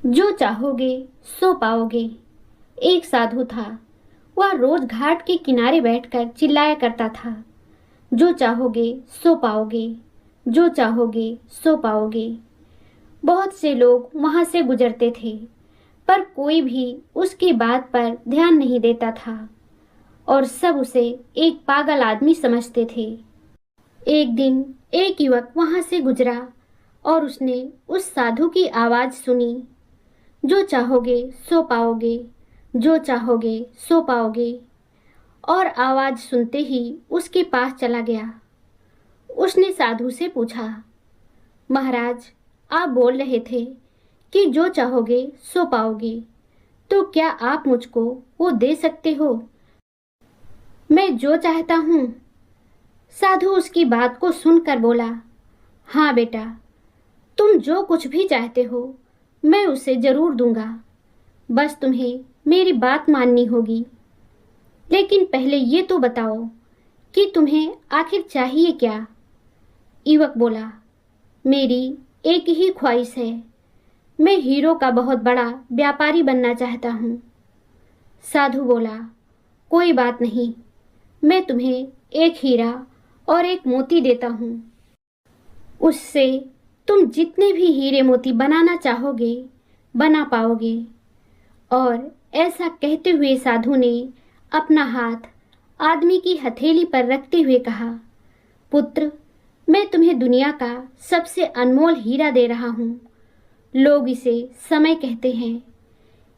जो चाहोगे सो पाओगे। एक साधु था। वह रोज घाट के किनारे बैठकर चिल्लाया करता था, जो चाहोगे सो पाओगे, जो चाहोगे सो पाओगे। बहुत से लोग वहां से गुजरते थे, पर कोई भी उसकी बात पर ध्यान नहीं देता था और सब उसे एक पागल आदमी समझते थे। एक दिन एक युवक वहां से गुजरा और उसने उस साधु की आवाज सुनी, जो चाहोगे सो पाओगे, जो चाहोगे सो पाओगे। और आवाज सुनते ही उसके पास चला गया। उसने साधु से पूछा, महाराज, आप बोल रहे थे कि जो चाहोगे सो पाओगे, तो क्या आप मुझको वो दे सकते हो? मैं जो चाहता हूँ। साधु उसकी बात को सुनकर बोला, हाँ बेटा, तुम जो कुछ भी चाहते हो मैं उसे जरूर दूंगा। बस तुम्हें मेरी बात माननी होगी। लेकिन पहले ये तो बताओ कि तुम्हें आखिर चाहिए क्या? युवक बोला, मेरी एक ही ख्वाहिश है। मैं हीरो का बहुत बड़ा व्यापारी बनना चाहता हूँ। साधु बोला, कोई बात नहीं, मैं तुम्हें एक हीरा और एक मोती देता हूँ। उससे तुम जितने भी हीरे मोती बनाना चाहोगे बना पाओगे। और ऐसा कहते हुए साधु ने अपना हाथ आदमी की हथेली पर रखते हुए कहा, पुत्र, मैं तुम्हें दुनिया का सबसे अनमोल हीरा दे रहा हूँ। लोग इसे समय कहते हैं।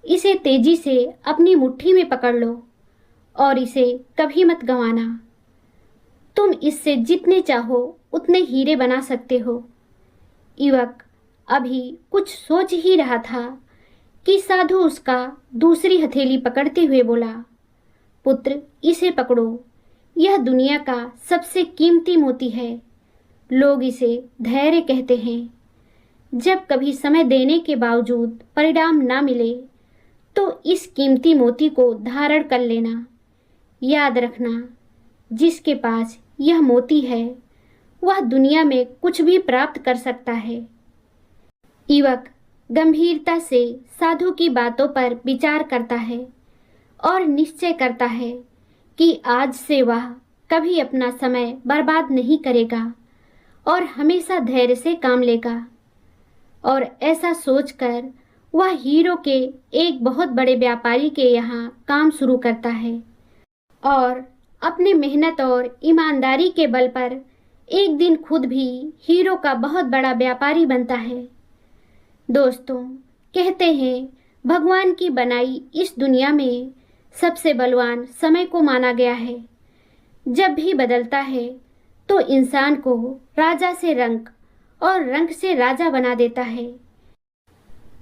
इसे तेजी से अपनी मुट्ठी में पकड़ लो और इसे कभी मत गंवाना। तुम इससे जितने चाहो उतने हीरे बना सकते हो। युवक अभी कुछ सोच ही रहा था कि साधु उसका दूसरी हथेली पकड़ते हुए बोला, पुत्र, इसे पकड़ो। यह दुनिया का सबसे कीमती मोती है। लोग इसे धैर्य कहते हैं। जब कभी समय देने के बावजूद परिणाम ना मिले तो इस कीमती मोती को धारण कर लेना। याद रखना, जिसके पास यह मोती है वह दुनिया में कुछ भी प्राप्त कर सकता है। युवक गंभीरता से साधु की बातों पर विचार करता है और निश्चय करता है कि आज से वह कभी अपना समय बर्बाद नहीं करेगा और हमेशा धैर्य से काम लेगा। और ऐसा सोचकर वह हीरो के एक बहुत बड़े व्यापारी के यहाँ काम शुरू करता है और अपने मेहनत और ईमानदारी के बल पर एक दिन खुद भी हीरो का बहुत बड़ा व्यापारी बनता है। दोस्तों, कहते हैं भगवान की बनाई इस दुनिया में सबसे बलवान समय को माना गया है। जब भी बदलता है तो इंसान को राजा से रंक और रंक से राजा बना देता है।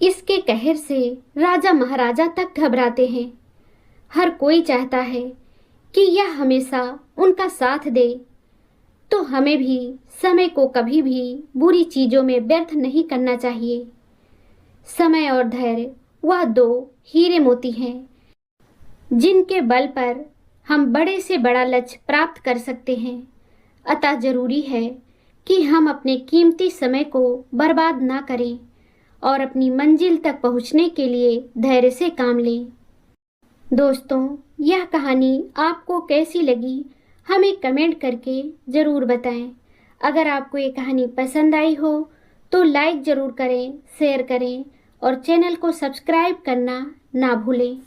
इसके कहर से राजा महाराजा तक घबराते हैं। हर कोई चाहता है कि यह हमेशा उनका साथ दे। तो हमें भी समय को कभी भी बुरी चीजों में व्यर्थ नहीं करना चाहिए। समय और धैर्य वह दो हीरे मोती हैं जिनके बल पर हम बड़े से बड़ा लक्ष्य प्राप्त कर सकते हैं। अतः जरूरी है कि हम अपने कीमती समय को बर्बाद ना करें और अपनी मंजिल तक पहुंचने के लिए धैर्य से काम लें। दोस्तों, यह कहानी आपको कैसी लगी हमें कमेंट करके ज़रूर बताएं। अगर आपको ये कहानी पसंद आई हो तो लाइक ज़रूर करें, शेयर करें और चैनल को सब्सक्राइब करना ना भूलें।